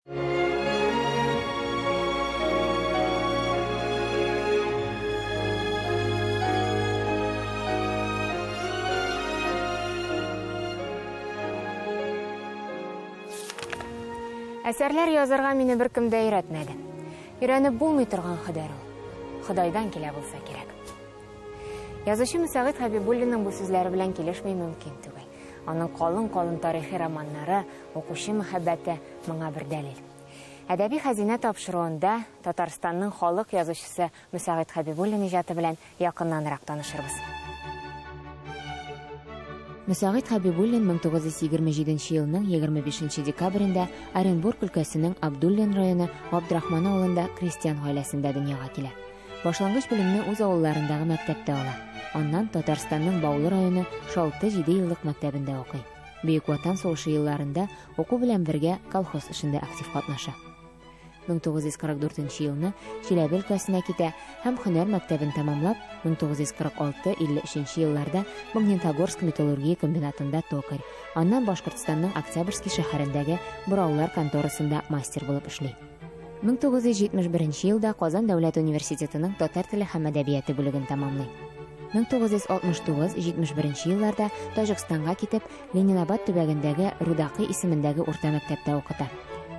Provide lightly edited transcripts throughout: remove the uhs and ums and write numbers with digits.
Әсәрләр язырға мине бер кем дә өйрәтмәде. Өйрәнеп булмый торган һөнәр ул. Ходай-дан килә булса кирәк. Язучы Мөсәгыйть Хәбибуллинның бу сүзләре белән килешмәй мөмкин түгел. Аның калын тарихи романнары, укучы мәхәббәте моңа бер дәлил. Әдәби хәзинә тапшыруында Татарстанның халык язучысы Мөсәгыйть Хәбибуллин иҗаты белән якыннанрак танышырбыз. Мөсәгыйть Хәбибуллин 1927 елның 25 декабрендә Оренбург өлкәсенең Абдуллин районы Абдрахман авылында крестьян гаиләсендә дөньяга килә. Башлангыч белемне үз авылларындагы мәктәптә ала. Аннан Татарстанның Баулы районы 6-7 еллык мәктәбендә укый. Бөек Ватан сугышы елларында уку белән бергә колхоз эшендә актив катнаша. 1944 елны Чиләбе өлкәсенә китә һәм һөнәр мәктәбен тәмамлап, 1946-53 елларда Магнитогорск металлургия комбинатында токарь, аннан Башкортстанның Октябрьский шәһәрендәге Бураулар конторасында мастер булып эшли. 1971 елда Казан дәүләт университетының татар теле һәм әдәбияты бүлеген тәмамлый. 1969-71 елларда Таҗикстанга китеп, Ленинабад төбәгендәге Рудакый исемендәге урта мәктәптә укыта.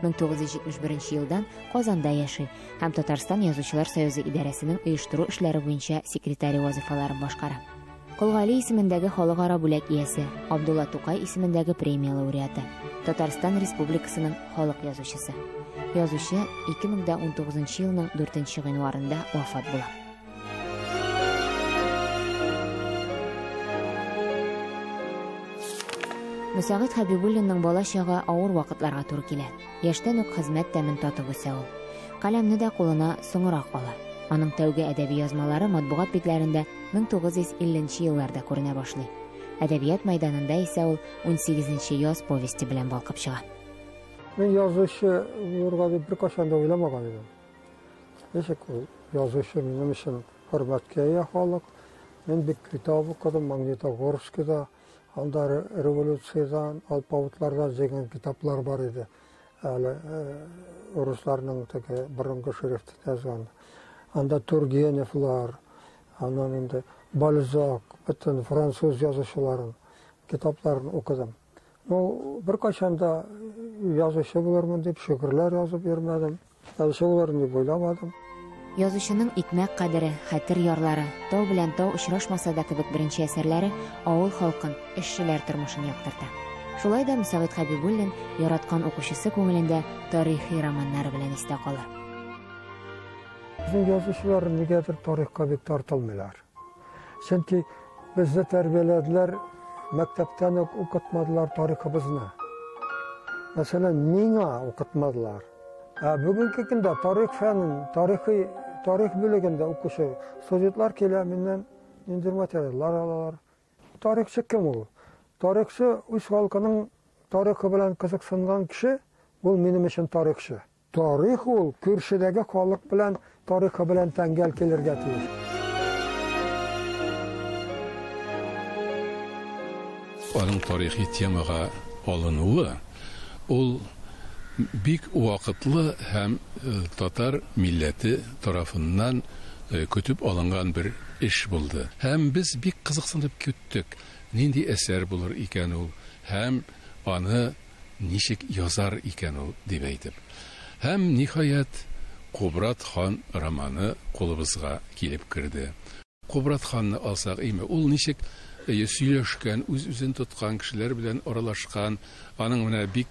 1971 елдан Казанда яши һәм Татарстан Язучылар союзы идарәсенең оештыру эшләре буенча секретаре вазифаларын башкара. Колгали исемендәге халыкара бүләк иясе, Абдулла Тукай исемендәге премия лауреаты, Татарстан Республикасының халык язучысы. Язучы 2019 елның 4 гыйнварында вафат була. Мөсәгыйть Хәбибуллинның бала чагы авыр вакытларга туры килә. Яшьтән үк хезмәт тәмен татып үсә ул. Каләмне дә кулына соңрак ала. Аның тәүге әдәби язмалары матбугат битләрендә 1950 елларда күренә башлый. Әдәбият мәйданында исә ул 18-нче яз повести белән балкып чыга. Мен язучы булырга дип бер кашан да уйламаган идем. Ничек ул язучы минем өчен хөрмәткә ия халык. Мен бик китап укыдым Магнитогорскида. Анда революциядан, алпавытлардан деген китаплар бар иде. Әле русларның теге борынгы шрифтен язган. Анда Тургеневлар, аннан инде Бальзак, бөтен француз язучыларын китапларын укыдым. Бер кайчан да язучы булырмын дип шигырьләр язып йөрмәдем. Язучы булырмын дип уйламадым. Язучының икмәк кадере, хәтер ярлары, тау белән тау очрашмаса да кебек беренче әсәрләре авыл халкын, эшчеләр тормышын яктырта. Шулай да Мөсәгыйть Хәбибуллин яраткан укучысы күңелендә тарихи романнары белән истә калыр. Безнең язучылар нигәдер тарихка бик тартылмыйлар. Чөнки безне тәрбияләделәр, мәктәптән үк укытмадылар тарихыбызны. Мәсәлән, миңа укытмадылар. Бүгенге көндә тарих фәнен, тарих бүлегендә укучы студентлар килә, миннән инде материаллар алалар. Тарихчы кем ул? Тарихчы үз халкының тарихы белән кызыксынган кеше, ул минем өчен тарихчы. Тарих ул күршедәге халык белән тарихы белән тәңгәл килергә тиеш. Аның тарихи темага алынуы ул бик вакытлы һәм татар милләте тарафыннан көтүп алынган бер эш булды. Һәм без бик кызыксынып көттек, нинди әсәр булыр икән ул, һәм аны ничек язар икән ул дип әйтеп. Һәм ниһаять Кубрат хан романы кулыбызга килеп керде. Кубрат ханны алсак, ул ничек сөйләшкән, үз-үзен тоткан кешеләр белән аралашкан, аның менә бик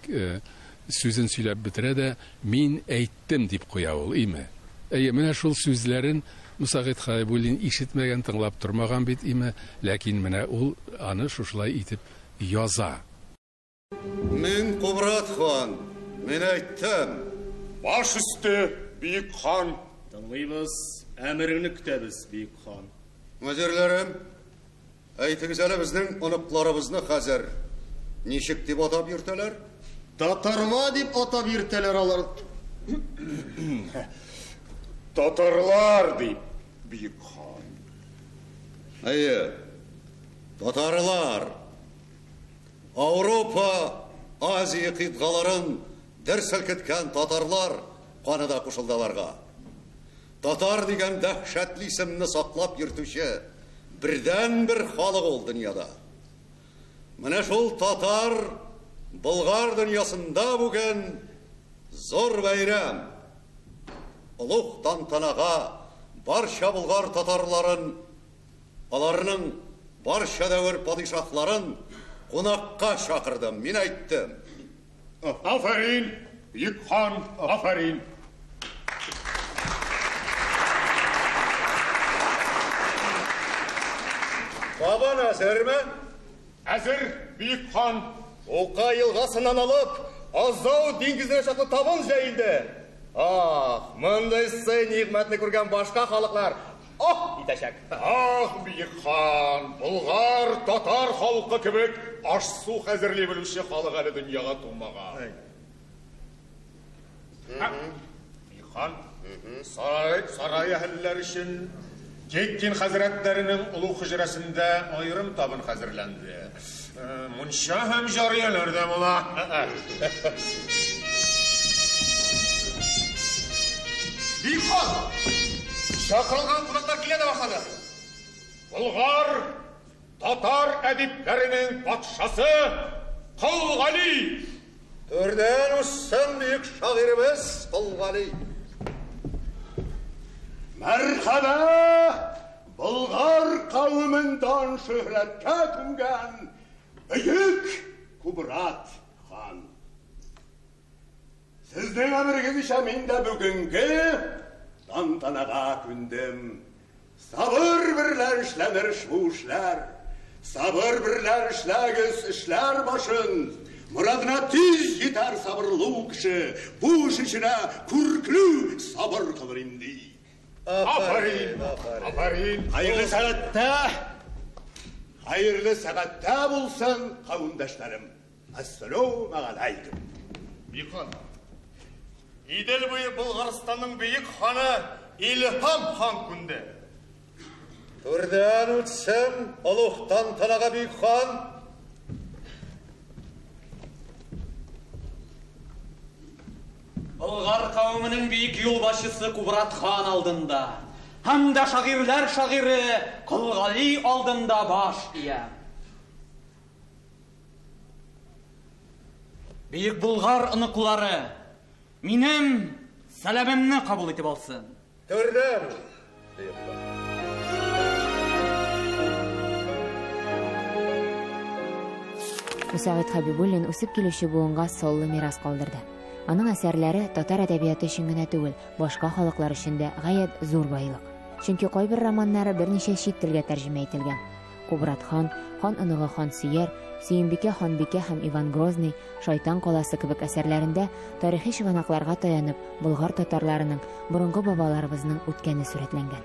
сүзен сөйләп бетерә дә, мин әйттем дип куя ул, менә шул сүзләрен Мөсәгыйть Хәбибуллин ишетмәгән, тыңлап тормаган бит, ләкин менә ул аны шушылай итеп яза. Мин Кубрат хан, мин әйттем. Баш өсте, бик хан. Тыңлыйбыз, әмереңне көтәбез, бик хан. Вәзирләрем, әйтегез әле безнең оныкларыбызны хәзер ничек дип атап йөртәләр? Татарма дип атап йөртәләр алар. Татарлар дип, бик хан. Татарлар. Авропа, Азия кыйтгаларын дір сілкіткен татарлар қаныда қосылдаларға. Татар деген дәхшәтлі исемні сақлап ертуші бірден бір халық ол дүнияда. Міне шул татар Бұлғар дүниясында бүгін зор бәйрәм. Ұлық тантанаға барша Бұлғар татарларын, аларының барша дәуір падишахларын қонаққа шақырдым. Мен айттым. Афарин, Бүйік хан, афарин. Бабан әзір ме? Әзір, Бүйік хан. Оқа елғасынан алып, Азау деңгізіне шақты табын жәйілді. Мұндай сый ниғметні көрген башқа халықлар. Итәшәк. Бүйік хан, Бұлғар, татар халқы кебек аш су әзірлей білуші халық әлі дүнияға тумаға. Бүйік хан, сарай әхіллер үшін Кеккен хәзірәтлерінің ұлы хүжірәсінде айырым табын хәзірленді. Мұнша һәм жариялерді мұла. Бүйік хан, шақырылған қонақтар келеді бақады. Бұлғар, татар әдиплерінің патшасы Құлғали. Төрден ұшсын бүйік шағиріміз Құлғали. Мәрхәбә, Бұлғар қауымындан шөһрәткә күнген Бүйік Кубрат хан. Сіздің әміргіз іша мен де бүгінгі тантанаға күндім. Сабыр бірлер ішләнір шу ішләр, сабыр бірлер ішләгіз ішләр башын. Мұрадына тез етер сабырлу кіші, бұл ішіне күркілу сабыр қылыр инді. Афарин, афарин. Hayırlı saatte bulsan kavundaşlarım. Assalamu aleykum. Buyuk хан, İdil boyu Bulgaristanның büyük ханы İlham хан күнде. Төрден өтсем, ұлықтан танаға бүйік хан. Бұлғар қауымының бейік юлбашысы Кубрат хан алдында, хамда шағирлер шағиры Құлғали алдында баш ия. Бейік Бұлғар ұнықлары, минем сәлемімні қабыл етіп алсын. Төрден. Мусағит Хабибуллин үсіп келуші буынға соллы мирас қалдырды. Аның әсәрләре татар әдәбияты өчен генә түгел, башка халыклар өчен дә гаять зур байлык. Чөнки кайбер романнары берничә чит телгә тәрҗемә ителгән. Кубрат хан, хан оныгы хан Сөяр, Сөембикә ханбикә һәм Иван Грозный, Шайтан каласы кебек әсәрләрендә тарихи чыганакларга таянып, Болгар татарларының борынгы бабаларыбызның үткәне сурәтләнгән.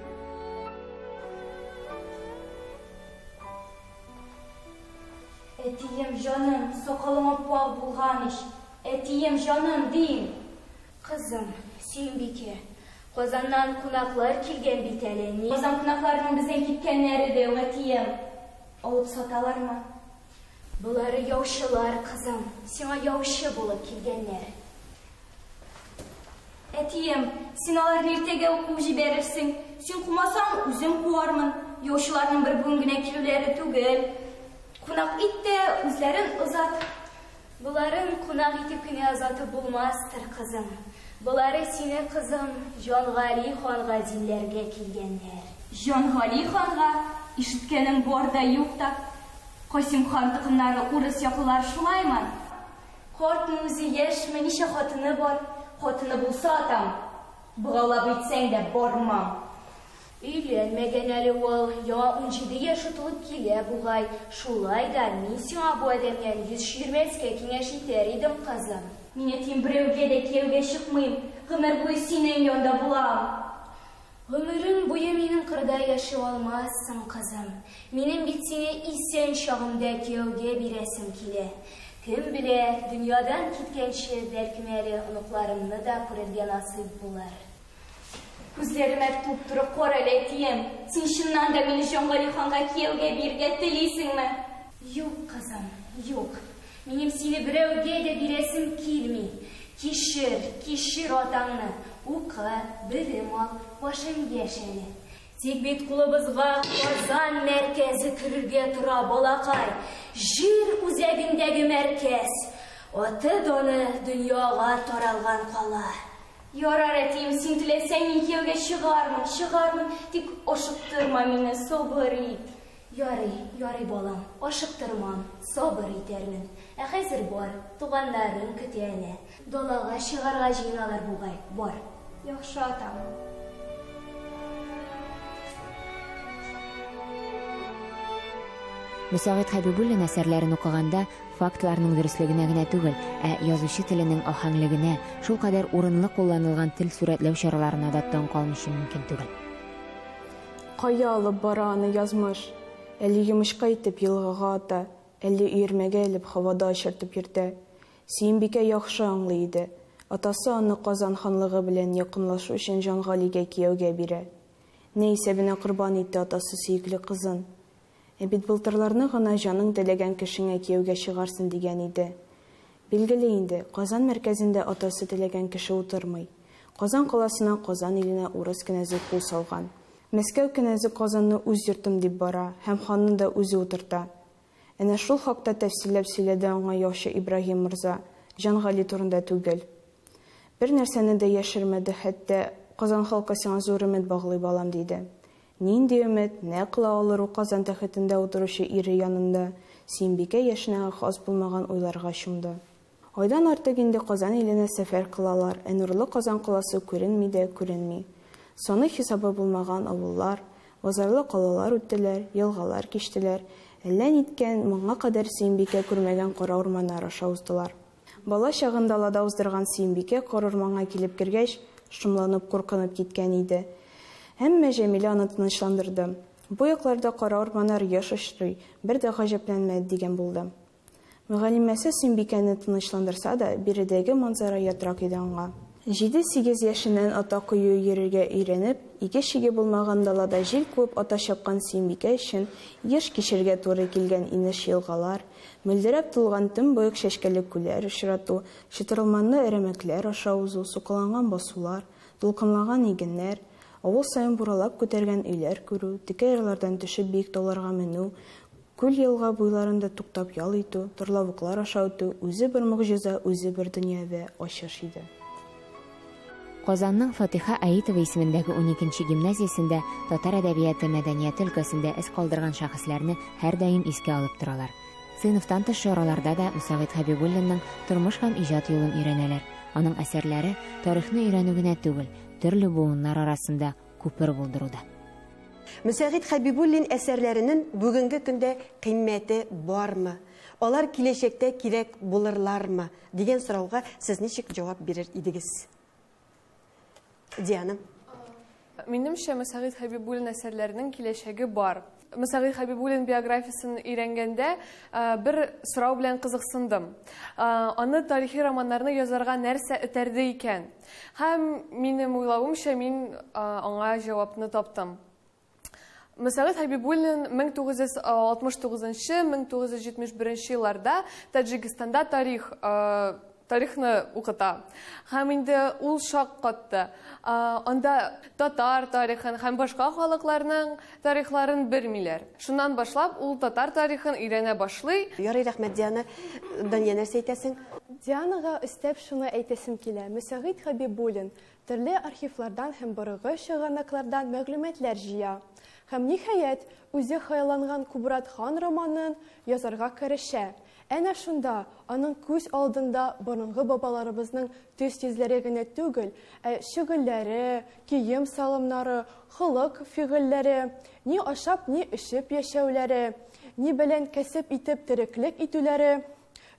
Этием жаным, соқалыма пуақ булған иш. Этием жаным дейм. Қызым, Сөембикә, Қозаннан қунақлар келген бит әле. Қозан қунақларының бізден кеткеннәре де, этием. Алып саталар ма? Бұлары яушылар, қызым. Сиңа яушы болып келгеннәр. Этием, сен аларны ертеге оқып жіберерсің. Сен қумасаң, үзем қуармын. Яушыларның бір бүгінгіне келулері түгел. Қунақ итте үзләрен ызат. Бұларын қунақ итеп кіне азаты болмастыр, қызым. Бұлары сені, қызым, Жанғали ханға динлерге келгендер. Жанғали ханға ишіткенім борда юқта. Қосим хан тұқымнары урыс яқылар шулайман. Қортын өзі ешмі, неше хотыны бар. Хотыны болса атам. Бұғалап етсең де бармам. Үйленмеген әлі ол, яңа 17 яшы тұлып келе бұғай. Шулай да, мен сиңа бұл әдемнен 120-ке кеңеш етер едім, қызым. Мен етем біреуге де кеуге шықмайым, ғымыр бұй сенен йонда бұлам. Ғымырын бұйы менің қырда яшы олмассың, қызым. Менің бетсіне исен шағымда кеуге бересім келе. Кім біле, дүниядан кеткенше бәлкімәлі ұнықларымны да көрерген асып болар. Күзлерім әттіп тұрып қорал әтейім. Сен шыннан да мені Жанғали ханға келге берге тілейсің ме? Yok, қызым, yok. Минем сине берәүгә дә бирәсем килми. Кишер атаңны. Укы, белем ал, башың яшәле. Тик бит кулыбызга Казан мәркәзе керергә тора, балакай. Җир үзәгендәге мәркәз. Аты доны дөньяга таралган кала. Ярар әтием, син теләсәң мин кияүгә чыгармын, тик ашыктырма мине, сабыр ит. Ярый балам, ашыктырмам, сабыр итәрмен. Ә хәзер бар, туганнарың көтә әле. Далага чыгарга җыеналар бугай, бар. Яхшы атам. Мөсәгыйть Хәбибуллин әсәрләрен укыганда фактларның дөрестлегенә генә түгел, язучы теленең аханлыгына, шул кадәр урынлы кулланылган тел сурәтләү чараларына да таң калмышы мөмкин түгел. Кая алып бара аны язмыш? Әле йомышка итеп елгага ата, әле өермәгә элеп һавада очыртып йөртә. Сөембикә яхшы аңлый иде. Атасы аны Казан ханлыгы белән якынлашу өчен Җангалигә кияүгә бирә. Ни исәбенә корбан итте атасы сөекле кызын. Бит былтырларны гына җаның теләгән кешеңә кияүгә чыгарсын дигән иде. Билгеле инде, Казан мәркәзендә атасы теләгән кеше утырмый. Казан каласына, Казан иленә урыс кенәзе кул салган. Мәскәү кенәзе Казанны үз йортым дип бара, һәм ханны да үзе утырта. Әнә шул хакта тәфсилләп сөйләде аңа яхшы Ибраһим мирза, Җангали турында түгел. Бер нәрсәне дә яшермәде, хәтта Казан халкы сиңа зур өмет баглый балам диде. Нинди өмет, нә кыла алыр ул Казан тәхетендә утыручы ире янында, Сөембикә яшенә хас булмаган уйларга чумды. Айдан артык инде Казан иленә сәфәр кылалар, нурлы Казан каласы күренми дә күренми. Саны хисабы булмаган авыллар, базарлы калалар үттеләр, елгалар кичтеләр, әллә ниткән моңа кадәр Сөембикә күрмәгән кара урманнар аша уздылар. Бала чагын далада уздырган Сөембикә кара урманга килеп кергәч, шомланып, куркынып киткән иде. Әмма Җәмилә аны тынычландырды. Бу якларда кара урманнар яш очрый, бер дә гаҗәпләнмә дигән булды. Мөгаллимәсе Сөембикәне тынычландырса да, биредәге манзара ятрак иде аңа. 7-8 яшеннән ата кую йөрергә өйрәнеп, ике шиге булмаган далада җил куып ата чапкан Сөембикә өчен еш кичергә туры килгән инеш елгалар, мөлдерәп тулган төнбоек чәчкәле күлләр очрату, чытырылманлы әрәмәкләр аша узу, сукаланган басулар, дулкынлаган игеннәр, авыл саен буралап күтәргән өйләр күрү, текә ярлардан төшеп биек тауларга менү, күл елга буйларында туктап ял итү, торлавыклар аша үтү, үзе бер мөгъҗиза, үзе бер дөнья вә ачыш иде. Казанның Фатиха Аитова исемендәге 12-нче гимназиясендә татар әдәбияты, мәдәнияте өлкәсендә эз калдырган шәхесләрне һәр даим искә алып торалар. Сыйныфтан тыш чараларда да Мөсәгыйть Хәбибуллинның тормыш һәм иҗат юлын өйрәнәләр. Аның әсәрләре тарихны өйрәнү генә түгел, төрле буыннар арасында күпер булдыруда. Мөсәгыйть Хәбибуллин әсәрләренең бүгенге көндә кыйммәте бармы? Алар киләчәктә кирәк булырлармы? Дигән сорауга сез ничек җавап бирер идегез? Диана. Минемчә, Мөсәгыйть Хәбибуллин әсәрләренең киләчәге бар. Мөсәгыйть Хәбибуллин биографиясын өйрәнгәндә бер сорау белән кызыксындым. Аны тарихи романнарны язарга нәрсә этәрде икән? Һәм минем уйлавымча, мин аңа җавапны таптым. Мөсәгыйть Хәбибуллин 1969-1971 елларда Таҗикстанда тарихны укыта. Һәм инде ул шак катты. Анда татар тарихын һәм башка халыкларның тарихларын белмиләр. Шуннан башлап ул татар тарихын өйрәнә башлый. Ярый, рәхмәт, Диана. Дания, нәрсә әйтәсең? Дианага өстәп шуны әйтәсем килә. Мөсәгыйть Хәбибуллин төрле архивлардан һәм борынгы чыганаклардан мәгълүматлар җыя. Һәм ниһаять, үзе хыялланган Кубрат хан романын язарга керешә. Әнә шунда, аның күз алдында борынгы бабаларыбызның төс йөзләре генә түгел, шигыльләре, кием салымнары, холык фигыльләре, ни ашап, ни эчеп яшәүләре, ни белән кәсеп итеп тереклек итүләре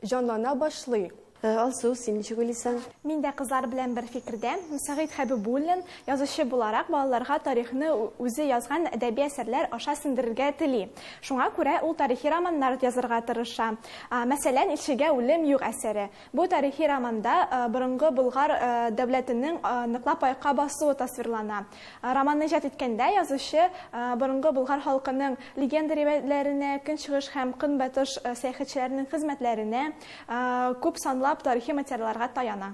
җанлана башлый. Алсу, син ничек уйлыйсың? Мин дә кызлар белән бер фикердә. Сәгыйть Хәбибуллин язучы буларак балаларга тарихны үзе язган әдәби әсәрләр аша сеңдерергә тели. Шуңа күрә ул тарихи романнар язарга тырыша. Мәсәлән, Илчегә үлем юк әсәре. Бу тарихи романда борынгы Болгар дәүләтенең ныклап айка басуы тасвирлана. Романны иҗат иткәндә язучы борынгы Болгар халкының легенда ривәятләренә, көнчыгыш һәм көнбатыш сәяхәтчеләренең хезмәтләренә, күп санлы тарихи материалларга таяна.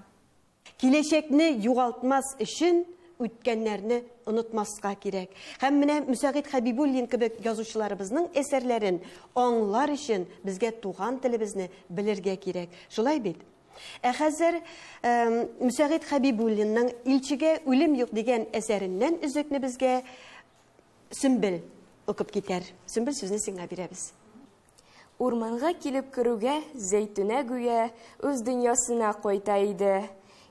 Киләчәкне югалтмас өчен үткәннәрне онытмаска кирәк. Һәм менә Мөсәгыйть Хәбибуллин кебек язучыларыбызның әсәрләрен аңлар өчен безгә туган телебезне белергә кирәк. Шулай бит? Хәзер Мөсәгыйть Хәбибуллинның Илчегә үлем юк дигән әсәреннән үзекне безгә Сөмбел укып китәр. Сөмбел сүзне сиңа бирәбез. Урманга килеп керүгә Зәйтүнә гүя үз дөньясына кайта иде.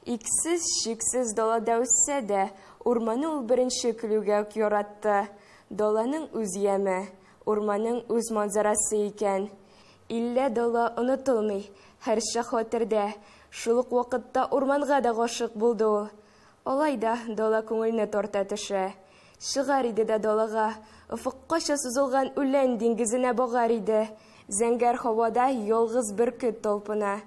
Иксез, шиксез далада үссә дә, урманны ул беренче көлүгә үк яратты. Даланың үз яме, урманның үз манзарасы икән. Иллә дала онытылмый, һәрчә хәтердә. Шул ук вакытта урманга да гашык булды ул. Алайда дала күңелне тарта төшә. Чыгар иде дә далага, офыккача сузылган үлән диңгезенә багар иде. Зәңгәр һавада ялгыз бөркет талпына.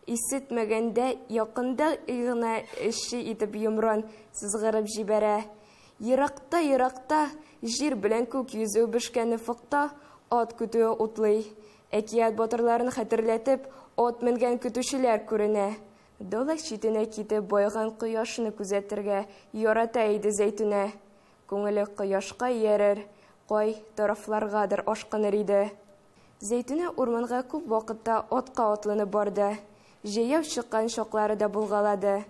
Исетмәгәндә якында игына эши итеп йомран сызгырып җибәрә. Еракта җир белән күк йөзү бешкән офыкта ат көтүе утлый. Әкият батырларын хәтерләтеп, ат менгән көтүчеләр күренә. Дала читенә китеп байган кояшны күзәтергә ярата иде Зәйтүнә. Күңеле кояшка иярер, кай тарафларгадыр ашкыныр иде. Зәйтүнә урманга күп вакытта атка атланып барды. Җәяү чыккан шаклары да булгалады.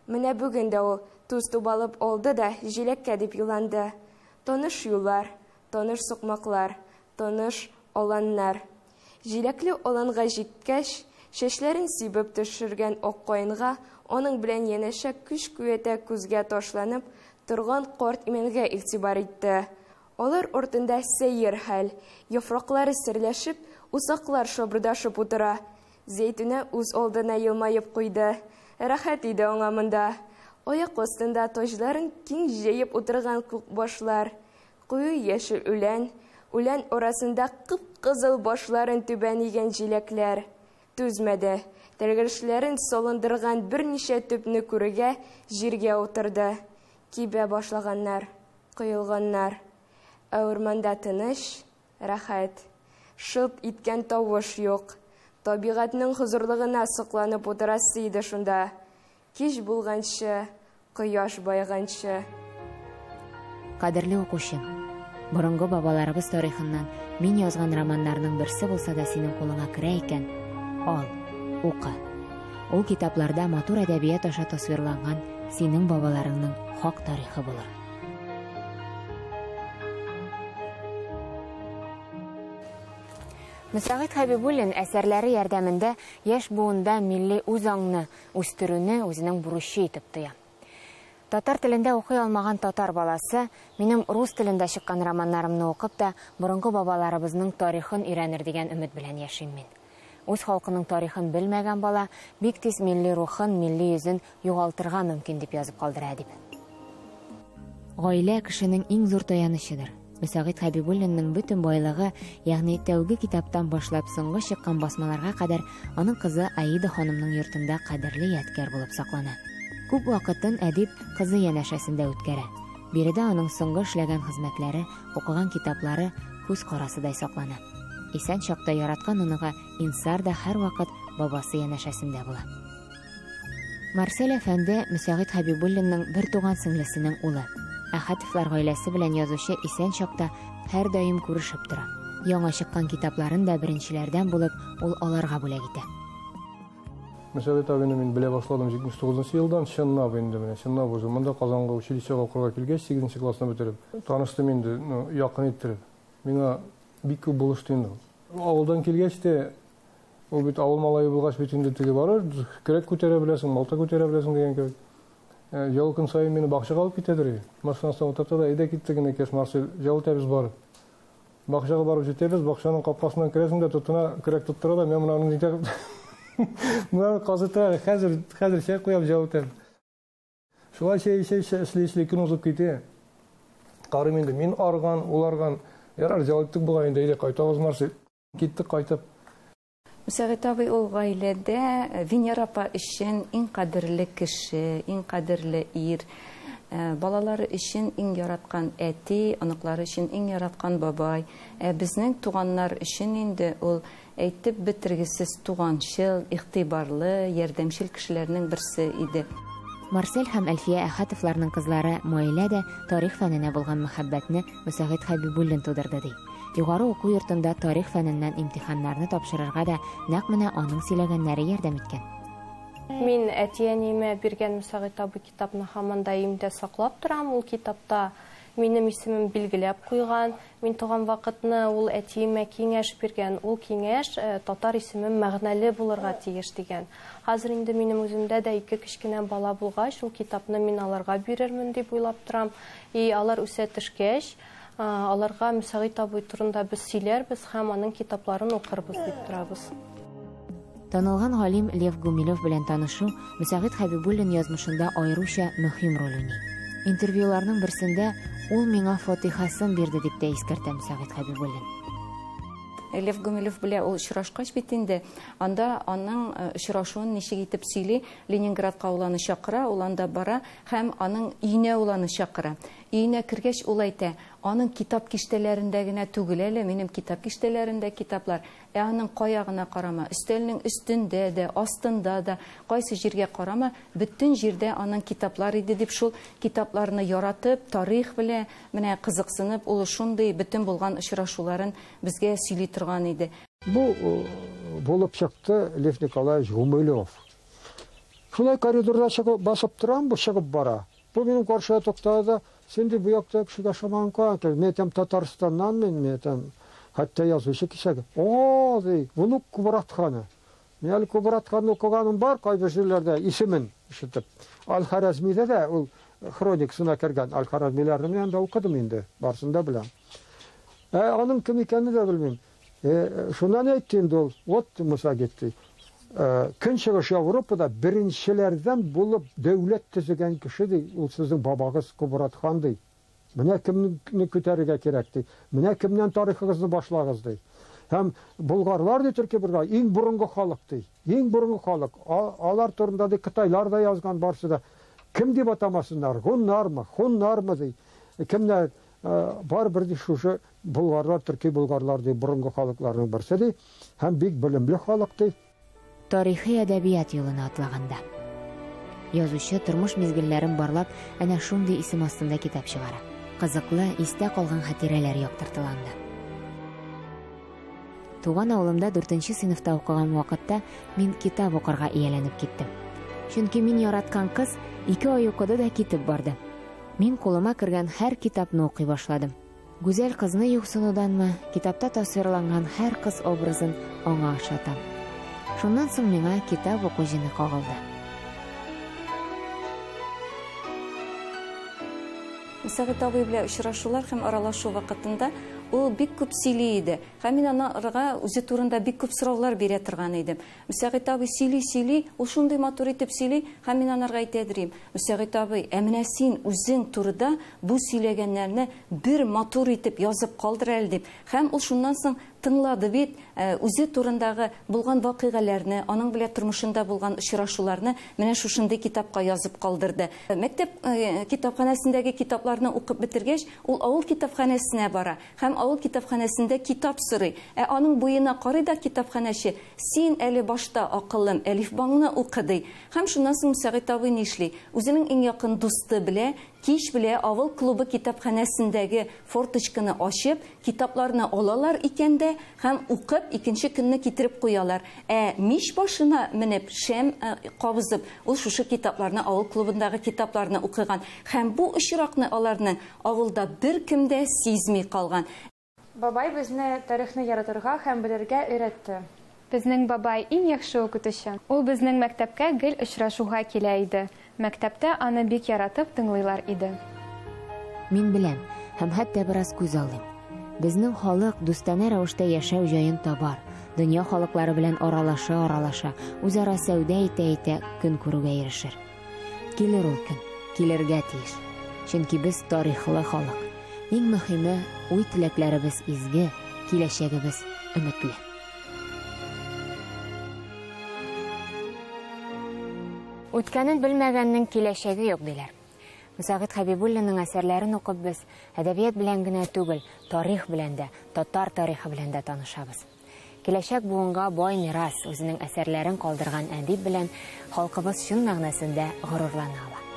Менә бүген дә ул туз тубалып алды да җиләккә дип юланды. Таныш юллар, таныш сукмаклар, таныш аланнар. Җиләкле аланга җиткәч, чәчләрен сибеп төшергән ак каенга, аның белән янәшә көч-куәтә күзгә ташланып торган карт имәнгә игътибар итте. Алар ортында сәер хәл, яфраклары серләшеп, усаклар шабырдашып утыра. Зәйтүнә үз алдына елмаеп куйды. Рәхәт иде аңа монда. Аяк астында таҗларын киң җәеп утырган күк башлар. Куе яшел үлән арасында кып-кызыл башларын түбән игән җиләкләр. Түзмәде. Тәлгәшләрен салындырган берничә төпне күрегә җиргә утырды. Кибә башлаганнар, кыелганнар. Урманда тыныч, рәхәт. Шылт иткән тавыш юк. Табигатьнең хозурлыгына сокланып утырасы иде шунда. Кич булганчы, кояш байганчы. Кадерле укучы, борынгы бабаларыбыз тарихыннан мин язган романнарның берсе булса да синең кулыңа керә икән, ал, укы. Ул китапларда матур әдәбият аша тасвирланган синең бабаларыңның хак тарихы булыр. Мөсәгыйть Хәбибуллин әсәрләре ярдәмендә яшь буында милли үзаңны үстерүне үзенең бурычы итеп тоя. Татар телендә укый алмаган татар баласы минем рус телендә чыккан романнарымны укып та борынгы бабаларыбызның тарихын өйрәнер дигән өмет белән яшим мин. Үз халкының тарихын белмәгән бала бик тиз милли рухын, милли йөзен югалтырга мөмкин дип язып калдыра дип. Гаилә кешенең иң зур таянычыдыр. Мөсәгыйть Хәбибуллинның бөтен байлыгы, ягъни тәүге китаптан башлап соңгы чыккан басмаларга кадәр аның кызы Аида ханымның йортында кадерле ядкар булып саклана. Күп вакытын әдип кызы янәшәсендә үткәрә. Биредә аның соңгы эшләгән хезмәтләре, укыган китаплары күз карасыдай саклана. Исән чакта яраткан уныга Инсар да һәр вакыт бабасы янәшәсендә була. Марсель әфәнде Мөсәгыйть Хәбибуллинның бер туган сеңлесенең улы. Әхәтовлар гаиләсе белән язучы исән чакта һәр даим күрешеп тора. Яңа чыккан китапларын да беренчеләрдән булып, ул аларга бүләк итә. Мөсәгыйть абыйны мин белә башладым 79 елдан, Чыннаб инде менә. Чыннаб үзе монда Казанга училищега укырга килгәч, 8 классны бетереп, таныштым инде, якын иттереп. Миңа бик күп булышты инде. Авылдан килгәч тә ул бит авыл малае булгач бит инде теге барыр, кирәк күтәрә беләсең, малта күтәрә беләсең дигән кебек. Жол көн сайын мені бақшаға алып кетедір. Машинасынан отырды да, «Әйдә киттік екеш, Марсель, жол тәбіз барып». Бақшаға барып жетебіз, бақшаның қапқасынан кіресің де тұтына кірек тұттыра да, мен мұнаны Мына казыта, хәзер чәй куяп җавытам. Шулай чәй эшли көн узып китә. Карым инде мин арган, ул арган. Ярар җавыттык буга инде әйдә кайтабыз марсы. Киттек кайтып. Мөсәгыйть абый ул гаиләдә Венера апа өчен иң кадерле кеше, иң кадерле ир. Балалары өчен иң яраткан әти, оныклары өчен иң яраткан бабай. Безнең туганнар өчен инде ул әйтеп бетергесез туганчыл, игътибарлы, ярдәмчел кешеләрнең берсе иде. Марсель һәм Әлфия Әхәтовларның кызлары Маилә дә тарих фәненә булган мәхәббәтне Мөсәгыйть Хәбибуллин тудырды ди. Югары уку йортында тарих фәненнән имтиханнарны тапшырырга да нәкъ менә аның сөйләгәннәре ярдәм иткән. Мин әтиәниемә биргән Мөсәгыйть абый китапны һаман да өйемдә саклап торам. Ул китапта минем исемем билгеләп куйган. Мин туган вакытны ул әтиемә киңәш биргән. Ул киңәш татар исемем мәгънәле булырга тиеш дигән. Хәзер инде минем үземдә дә 2 кечкенә бала булгач, ул китапны мин аларга бирермен дип уйлап торам. Алар үсә төшкәч, аларга Мөсәгыйть абый турында без сөйләрбез һәм аның китапларын укырбыз дип торабыз. Танылган галим Лев Гумилев белән танышу Мөсәгыйть Хәбибуллин язмышында аеруча мөһим роль уйный. Интервьюларның берсендә ул миңа фатихасын бирде дип тә искәртә Мөсәгыйть Хәбибуллин. Лев Гумилев белән ул очрашкач бит инде, анда аның очрашуын ничек итеп сөйли, Ленинградка уланы чакыра, ул анда бара һәм аның өенә уланы чакыра. Өенә кергәч ул әйтә, аның китап киштәләрендә генә түгел әле, минем китап киштәләрендә китаплар. Аның каягына карама, өстәлнең өстендә дә, астында да, кайсы җиргә карама, бөтен җирдә аның китаплар иде дип шул китапларны яратып, тарих белән менә кызыксынып, ул шундый бөтен булган очрашуларын безгә сөйли торган иде. Бу булып чыкты Лев Николаевич Гумилев. Шулай коридорда чыгып басып торам, бу чыгып бара. Бу минем каршыга туктады. Сенде бу якта кешегә шаманка, мен там Татарстаннан, мен там хәтта язучы кешегә. О, ди, буны Кубратханы. Мен әле Кубратханы укыганым бар, кайбер җирләрдә исемен ишетеп. Ал-Харазмидә дә ул хроникасына кергән. Ал-Харазмиләрне мен дә укыдым инде, барсында беләм. Аның кем икәнне дә белмим. Шуннан әйтте инде ул, вот Мөсәгыйть. Көнчыгыш Европада беренчеләрдән булып дәүләт төзегән кеше ди, ул сезнең бабагыз Кубратхан ди. Менә кемне күтәрергә кирәк ди. Менә кемнән тарихыгызны башлагыз ди. Һәм болгарлар ди Төркия бергә иң бурынгы халык ди. Иң бурынгы халык. Алар турында ди Кытайлар да язган барсы да. Кем дип атамасыннар? Хуннармы ди. Кемнәр бар бер ди шушы болгарлар, Төркия болгарлар ди бурынгы халыкларның берсе ди. Һәм бик белемле халык ди. Тарихи әдәбият юлына атлаганда. Язучы тормыш мизгелләрен барлап, әнә шундый исем астында китап чыгара. Кызыклы, истә калган хатирәләр яктыртылганда. Туган авылымда 4-нче сыйныфта укыган вакытта мин китап укырга ияләнеп киттем. Чөнки мин яраткан кыз 2 ай укыды да китеп барды. Мин кулыма кергән һәр китапны укый башладым. Гүзәл кызны юксынуданмы, китапта тасвирланган һәр кыз образын аңа ошатам. Шуннан соң миңа китап уку җине кагылды. Мөсәгыйть абый белән очрашулар һәм аралашу вакытында ул бик күп сөйли иде. Һәм мин анарга үзе турында бик күп сораулар бирә торган идем. Мөсәгыйть абый сөйли, ул шундый матур итеп сөйли, һәм мин анарга әйтәдем. Мөсәгыйть абый, менә син үзең турында бу сөйләгәннәрне бер матур итеп язып калдыр әле дип. Һәм ул шуннан соң тыңлады бит, үзе турындагы булган вакыйгаларны, аның белән тормышында булган очрашуларны менә шушындый китапка язып калдырды. Мәктәп китапханәсендәге китапларны укып бетергәч, ул авыл китапханәсенә бара. Һәм авыл китапханәсендә китап сорый. Аның буена карый да китапханәче, син әле башта акыллым, әлифбаңны укыды. Һәм шуннан соң Мөсәгыйть абый нишли? Үзенең иң якын дусты белән кич белән авыл клубы китапханәсендәге форточканы ачып, китапларны алалар икән дә һәм укып, икенче көнне китереп куялар. Мич башына менеп, шәм кабызып, ул шушы китапларны авыл клубындагы китапларны укыган. Һәм бу очракны аларның авылда бер кем дә сизми калган. Бабай безне тарихны яратырга һәм белергә өйрәтте. Безнең бабай иң яхшы укытучы. Ул безнең мәктәпкә гел очрашуга килә иде. Мәктәптә аны бик яратып тыңлыйлар иде. Мин беләм, һәм хәтта бераз күз алдым. Безнең халык дустана рәвештә яшәү җаен табар, дөнья халыклары белән аралаша, үзара сәүдә итә көн күрүгә ирешер. Килер ул көн, килергә тиеш. Чөнки без тарихлы халык. Иң мөһиме, уй-теләкләребез изге, киләчәгебез өметле. Үткәнен белмәгәннең киләчәге юк диләр. Мөсәгыйть Хәбибуллинның әсәрләрен укып без әдәбият белән генә түгел, тарих белән дә, татар тарихы белән дә танышабыз. Киләчәк буынга бай мирас, үзенең әсәрләрен калдырган әдип белән халкыбыз чын мәгънәсендә горурлана ала.